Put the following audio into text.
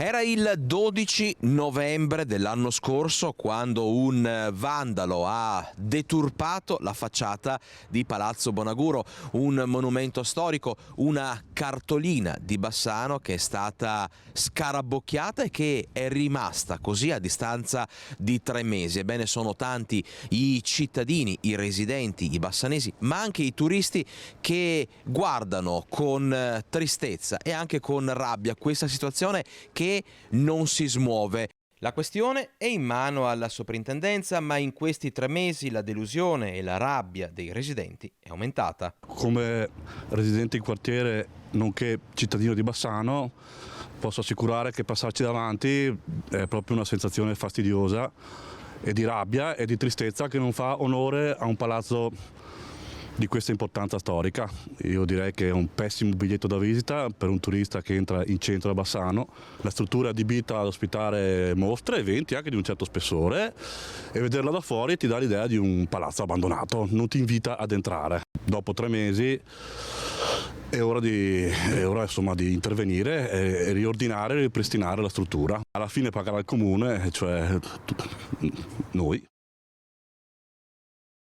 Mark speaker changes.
Speaker 1: Era il 12 novembre dell'anno scorso quando un vandalo ha deturpato la facciata di Palazzo Bonaguro, un monumento storico, una cartolina di Bassano che è stata scarabocchiata e che è rimasta così a distanza di 3 mesi. Ebbene, sono tanti i cittadini, i residenti, i bassanesi, ma anche i turisti che guardano con tristezza e anche con rabbia questa situazione che non si smuove. La questione è in mano alla soprintendenza, ma in questi 3 mesi la delusione e la rabbia dei residenti è aumentata.
Speaker 2: Come residente in quartiere, nonché cittadino di Bassano, posso assicurare che passarci davanti è proprio una sensazione fastidiosa e di rabbia e di tristezza che non fa onore a un palazzo di questa importanza storica. Io direi che è un pessimo biglietto da visita per un turista che entra in centro a Bassano. La struttura è adibita ad ospitare mostre, eventi anche di un certo spessore, e vederla da fuori ti dà l'idea di un palazzo abbandonato, non ti invita ad entrare. Dopo 3 mesi è ora di intervenire e riordinare e ripristinare la struttura. Alla fine pagherà il comune, cioè noi.